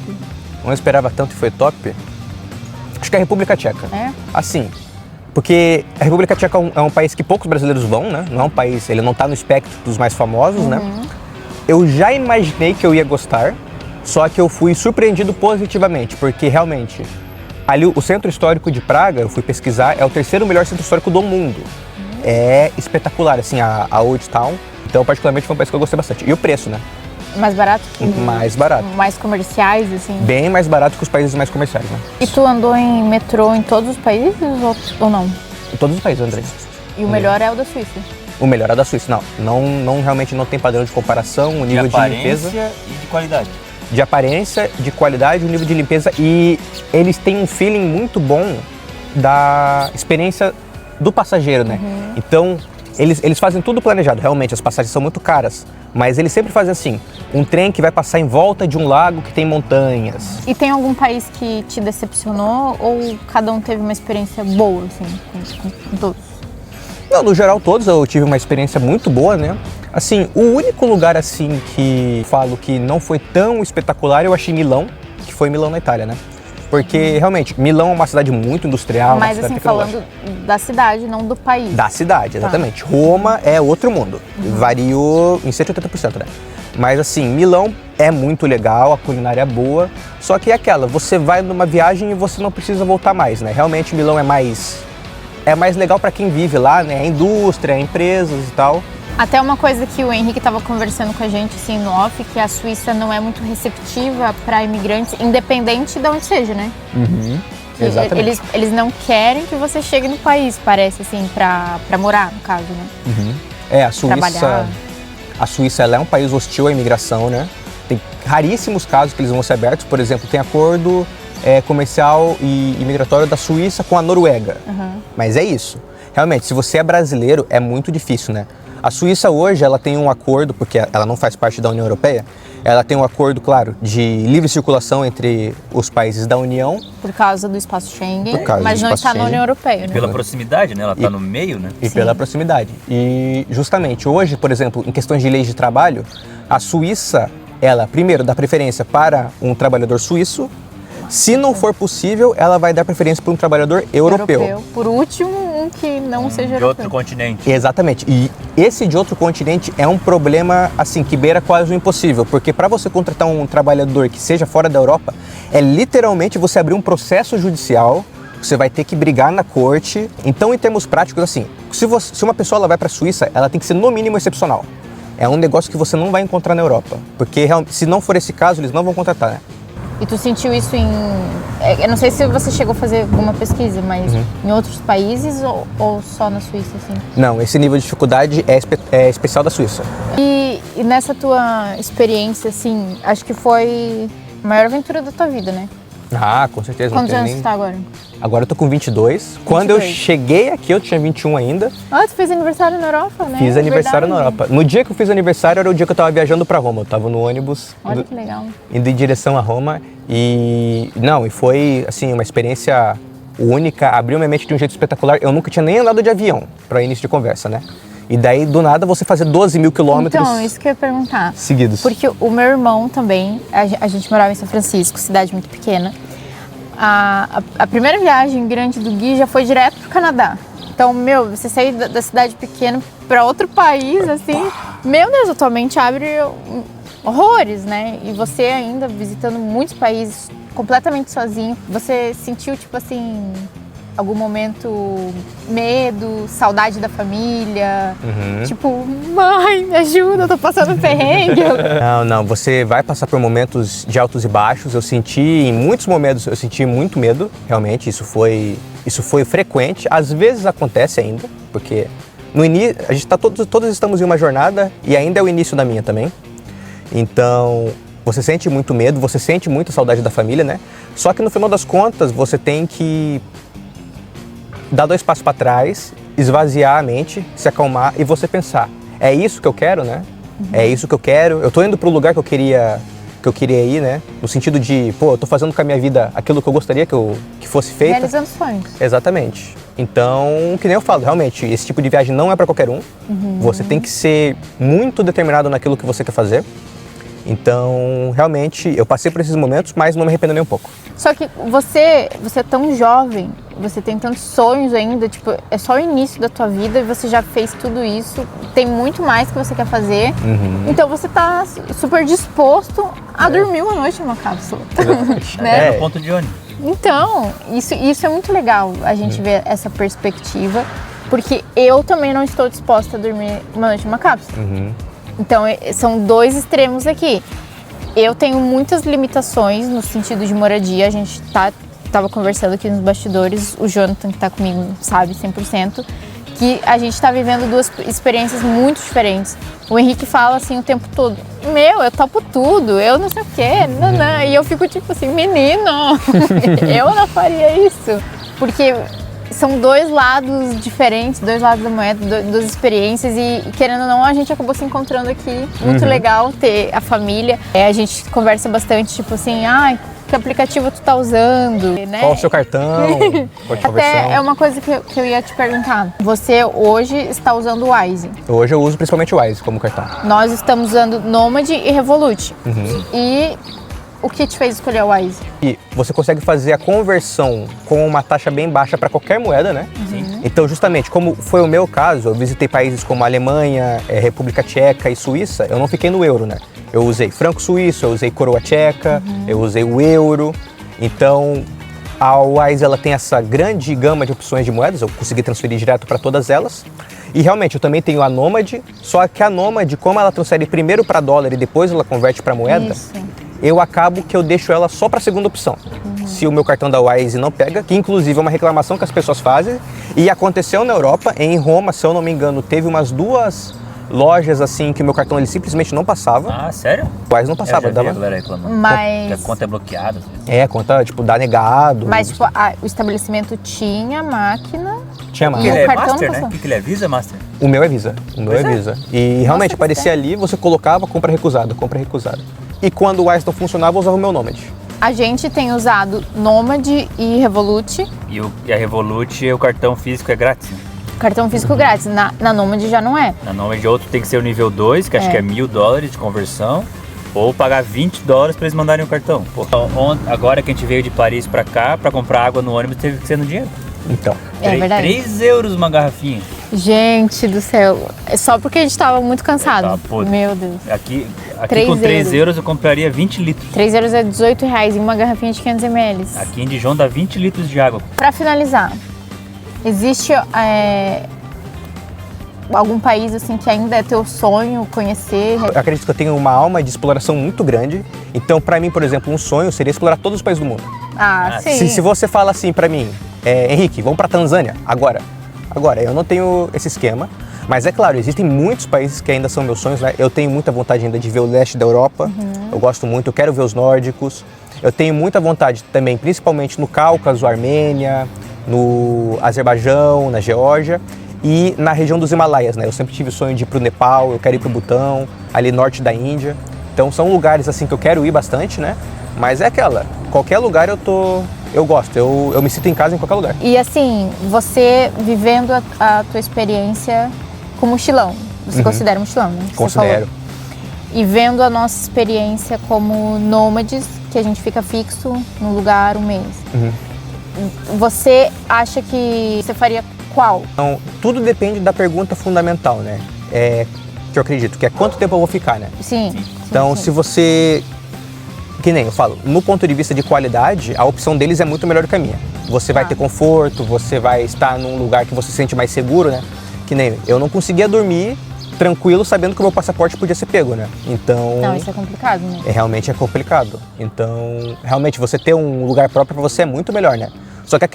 A: Não esperava tanto e foi top? Acho que é a República Tcheca.
B: É?
A: Assim, porque a República Tcheca é um país que poucos brasileiros vão, né? Não é um país, ele não tá no espectro dos mais famosos, né? Eu já imaginei que eu ia gostar, só que eu fui surpreendido positivamente, porque realmente, ali o Centro Histórico de Praga, eu fui pesquisar, é o terceiro melhor centro histórico do mundo. É espetacular, assim, a Old Town. Então, particularmente, foi um país que eu gostei bastante. E o preço, né?
B: Mais barato que...
A: Mais barato.
B: Mais comerciais, assim?
A: Bem mais barato que os países mais comerciais, né?
B: E tu andou em metrô em todos os países ou não?
A: Em todos os países, André.
B: E o melhor é o da Suíça?
A: O melhor é da Suíça. Não realmente não tem padrão de comparação, o nível de limpeza.
C: E de qualidade.
A: De aparência, de qualidade, o nível de limpeza. E eles têm um feeling muito bom da experiência do passageiro, né? Então, eles fazem tudo planejado. Realmente, as passagens são muito caras. Mas eles sempre fazem assim, um trem que vai passar em volta de um lago que tem montanhas.
B: E tem algum país que te decepcionou ou cada um teve uma experiência boa, assim, com todos?
A: Não, no geral todos eu tive uma experiência muito boa, né? Assim, o único lugar assim que falo que não foi tão espetacular eu achei Milão, que foi Milão na Itália, né? Porque realmente, Milão é uma cidade muito industrial,
B: Mas
A: uma cidade
B: assim,
A: tecnológica.
B: falando da cidade, não do país.
A: Da cidade, exatamente. Roma é outro mundo. Variou em 180%, né? Mas assim, Milão é muito legal, a culinária é boa. Só que é aquela, você vai numa viagem e você não precisa voltar mais, né? Realmente Milão é mais legal para quem vive lá, né? A indústria, empresas e tal.
B: Até uma coisa que o Henrique estava conversando com a gente, assim, no off, que a Suíça não é muito receptiva para imigrantes, independente de onde seja, né?
A: Exatamente.
B: Eles não querem que você chegue no país, parece, assim, para morar, no caso, né?
A: A Suíça ela é um país hostil à imigração, né? Tem raríssimos casos que eles vão ser abertos. Por exemplo, tem acordo comercial e imigratório da Suíça com a Noruega. Mas é isso. Realmente, se você é brasileiro, é muito difícil, né? A Suíça hoje, ela tem um acordo, porque ela não faz parte da União Europeia, ela tem um acordo, claro, de livre circulação entre os países da União.
B: Por causa do espaço Schengen,
A: Por causa
B: mas
A: do
B: não
A: espaço
B: está na
A: Schengen.
B: União Europeia, né?
C: Pela proximidade, né? Ela tá no meio, né?
A: E pela proximidade. E justamente hoje, por exemplo, em questões de leis de trabalho, a Suíça, ela primeiro dá preferência para um trabalhador suíço. Se não for possível, ela vai dar preferência para um trabalhador europeu.
B: Por último, um um que não seja
C: De
B: europeu.
C: outro continente.
A: Exatamente. E esse de outro continente é um problema, assim, que beira quase o impossível. Porque para você contratar um trabalhador que seja fora da Europa, é literalmente você abrir um processo judicial, você vai ter que brigar na corte. Então, em termos práticos, assim, se uma pessoa ela vai para a Suíça, ela tem que ser no mínimo excepcional. É um negócio que você não vai encontrar na Europa. Porque se não for esse caso, eles não vão contratar, né?
B: E tu sentiu isso eu não sei se você chegou a fazer alguma pesquisa, mas em outros países ou só na Suíça, assim?
A: Não, esse nível de dificuldade é especial da Suíça.
B: E nessa tua experiência, assim, acho que foi a maior aventura da tua vida, né?
A: Ah, com certeza.
B: Quantos anos você tá agora?
A: Agora eu tô com 22. Quando eu cheguei aqui, eu tinha 21 ainda.
B: Ah, tu fez aniversário na Europa, né?
A: Fiz aniversário
B: Verdade.
A: na Europa. No dia que eu fiz aniversário, era o dia que eu tava viajando pra Roma. Eu tava no ônibus,
B: Olha que legal.
A: indo em direção a Roma. E foi, assim, uma experiência única. Abriu minha mente de um jeito espetacular. Eu nunca tinha nem andado de avião, pra início de conversa, né? E daí, do nada, você fazer 12 mil quilômetros
B: Então, isso que eu ia perguntar.
A: seguidos.
B: Porque o meu irmão também, a gente morava em São Francisco, cidade muito pequena. A primeira viagem grande do Gui já foi direto pro Canadá. Então, você sair da cidade pequena para outro país, assim, meu Deus, atualmente abre horrores, né? E você ainda visitando muitos países completamente sozinho, você sentiu, tipo assim, algum momento medo, saudade da família? Tipo, mãe, me ajuda, eu tô passando perrengue.
A: Não, você vai passar por momentos de altos e baixos. Em muitos momentos, eu senti muito medo, realmente, isso foi frequente. Às vezes acontece ainda, porque no início, a gente todos estamos em uma jornada e ainda é o início da minha também. Então, você sente muito medo, você sente muita saudade da família, né? Só que no final das contas, você tem que dar 2 passos para trás, esvaziar a mente, se acalmar e você pensar, é isso que eu quero, né? É isso que eu quero, eu tô indo pro lugar que eu queria ir, né? No sentido de, eu tô fazendo com a minha vida aquilo que eu gostaria que fosse feito.
B: Realizando sonhos.
A: Exatamente. Então, que nem eu falo, realmente, esse tipo de viagem não é para qualquer um. Você tem que ser muito determinado naquilo que você quer fazer. Então, realmente, eu passei por esses momentos, mas não me arrependo nem um pouco.
B: Só que você é tão jovem, você tem tantos sonhos ainda, tipo, é só o início da tua vida e você já fez tudo isso, tem muito mais que você quer fazer. Então você tá super disposto a dormir uma noite numa cápsula. Né?
C: No ponto de ônibus.
B: Então, isso é muito legal, a gente ver essa perspectiva, porque eu também não estou disposta a dormir uma noite numa cápsula. Então, são 2 extremos aqui. Eu tenho muitas limitações no sentido de moradia. A gente tava conversando aqui nos bastidores, o Jonathan, que tá comigo, sabe 100%, que a gente tá vivendo 2 experiências muito diferentes. O Henrique fala assim o tempo todo, eu topo tudo, eu não sei o quê, não. E eu fico tipo assim, menino, eu não faria isso. Porque são 2 lados diferentes, 2 lados da moeda, 2 experiências e, querendo ou não, a gente acabou se encontrando aqui. Muito legal ter a família. A gente conversa bastante, tipo assim, que aplicativo tu tá usando, né?
A: Qual o seu cartão?
B: Até é uma coisa que eu ia te perguntar. Você hoje está usando o Wise.
A: Hoje eu uso principalmente o Wise como cartão.
B: Nós estamos usando Nomad e Revolut. E o que te fez escolher o Wise?
A: E você consegue fazer a conversão com uma taxa bem baixa para qualquer moeda, né? Então, justamente, como foi o meu caso, eu visitei países como Alemanha, República Tcheca e Suíça, eu não fiquei no euro, né? Eu usei franco suíço, eu usei coroa tcheca, eu usei o euro. Então, a Wise ela tem essa grande gama de opções de moedas, eu consegui transferir direto para todas elas. E realmente, eu também tenho a Nomad, só que a Nomad, como ela transfere primeiro para dólar e depois ela converte para moeda, eu acabo que eu deixo ela só para a segunda opção. Se o meu cartão da Wise não pega, que inclusive é uma reclamação que as pessoas fazem, e aconteceu na Europa, em Roma, se eu não me engano, teve umas 2 lojas assim que o meu cartão ele simplesmente não passava.
C: Ah, sério?
A: O Wise não passava,
C: Eu já vi
A: dava.
C: a galera reclamando.
B: Mas-
C: Que a conta é bloqueada. Às vezes.
A: A conta, dá negado.
B: Mas, tipo, o estabelecimento tinha máquina.
A: Tinha mais.
B: E o
C: Ele é
B: cartão
C: Master,
B: não
C: né?
B: passou.
C: O que ele é? Visa Master?
A: O meu é Visa. O meu é Visa. E realmente
B: que
A: aparecia ali, você colocava compra recusada, compra recusada. E quando o Wise não funcionava, eu usava o meu Nomad.
B: A gente tem usado Nomad e Revolut.
C: E a Revolut, o cartão físico é grátis. Né?
B: Cartão físico grátis. Na Nomad já não é.
C: Na nome de outro tem que ser o nível 2, que acho que é $1.000 de conversão, ou pagar $20 para eles mandarem o cartão. Pô, agora que a gente veio de Paris para cá, para comprar água no ônibus, teve que ser no dinheiro.
A: Então,
B: É verdade.
C: 3 euros uma garrafinha.
B: Gente do céu. É só porque a gente tava muito cansado.
C: Tá podre.
B: Meu Deus.
C: Aqui
B: 3
C: com 3
B: euros.
C: euros eu compraria 20 litros.
B: 3 euros é 18 reais em uma garrafinha de 500 ml.
C: Aqui em Dijon dá 20 litros de água.
B: Pra finalizar, existe algum país assim que ainda é teu sonho conhecer?
A: eu acredito que eu tenho uma alma de exploração muito grande. Então, pra mim, por exemplo, um sonho seria explorar todos os países do mundo.
B: Ah, sim.
A: Se você fala assim pra mim, Henrique, vamos pra Tanzânia, agora, eu não tenho esse esquema, mas é claro, existem muitos países que ainda são meus sonhos, né? Eu tenho muita vontade ainda de ver o leste da Europa, eu gosto muito, eu quero ver os nórdicos, eu tenho muita vontade também, principalmente no Cáucaso, Armênia, no Azerbaijão, na Geórgia e na região dos Himalaias, né? Eu sempre tive o sonho de ir pro Nepal, eu quero ir pro Butão, ali norte da Índia, então são lugares assim que eu quero ir bastante, né? Mas é aquela, qualquer lugar eu gosto, eu me sinto em casa em qualquer lugar.
B: E assim, você vivendo a tua experiência com mochilão, você considera mochilão, né? Você
A: Considero.
B: falou. E vendo a nossa experiência como nômades, que a gente fica fixo no lugar um mês. Você acha que você faria qual?
A: Então, tudo depende da pergunta fundamental, né? Que eu acredito, que é quanto tempo eu vou ficar, né?
B: Sim.
A: Então,
B: sim.
A: se você... Que nem eu falo, no ponto de vista de qualidade, a opção deles é muito melhor que a minha. Você vai ter conforto, você vai estar num lugar que você se sente mais seguro, né? Que nem eu não conseguia dormir tranquilo sabendo que o meu passaporte podia ser pego, né? Então...
B: Não, isso é complicado, né?
A: Realmente é complicado. Então, realmente, você ter um lugar próprio para você é muito melhor, né? Só que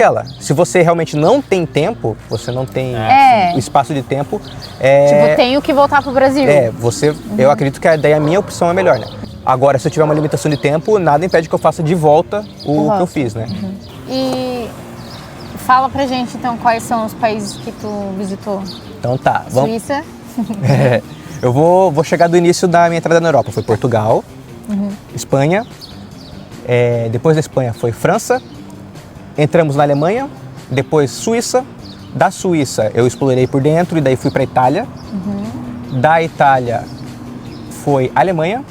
A: se você realmente não tem tempo, você não tem o espaço de tempo...
B: Tipo, tenho que voltar pro Brasil.
A: Eu acredito que daí a minha opção é melhor, né? Agora, se eu tiver uma limitação de tempo, nada impede que eu faça de volta o que eu fiz, né?
B: E fala pra gente, então, quais são os países que tu visitou?
A: Então tá, vamos...
B: Suíça?
A: Eu vou chegar do início da minha entrada na Europa. Foi Portugal, Espanha, depois da Espanha foi França, entramos na Alemanha, depois Suíça. Da Suíça eu explorei por dentro e daí fui pra Itália. Da Itália foi Alemanha,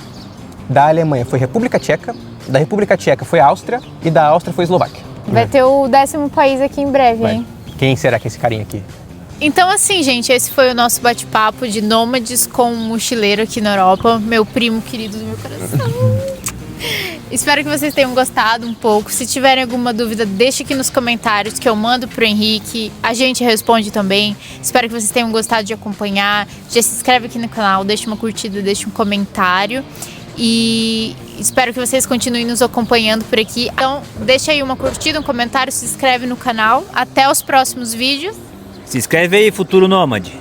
A: da Alemanha foi República Tcheca, da República Tcheca foi Áustria e da Áustria foi Eslováquia.
B: Vai ter o 10º país aqui em breve, hein?
A: Quem será que é esse carinha aqui?
B: Então assim, gente, esse foi o nosso bate-papo de nômades com um mochileiro aqui na Europa, meu primo querido do meu coração. Espero que vocês tenham gostado um pouco. Se tiverem alguma dúvida, deixe aqui nos comentários que eu mando pro Henrique. A gente responde também. Espero que vocês tenham gostado de acompanhar. Já se inscreve aqui no canal, deixa uma curtida, deixa um comentário. E espero que vocês continuem nos acompanhando por aqui. Então, deixa aí uma curtida, um comentário, se inscreve no canal. Até os próximos vídeos.
C: Se inscreve aí, futuro nômade.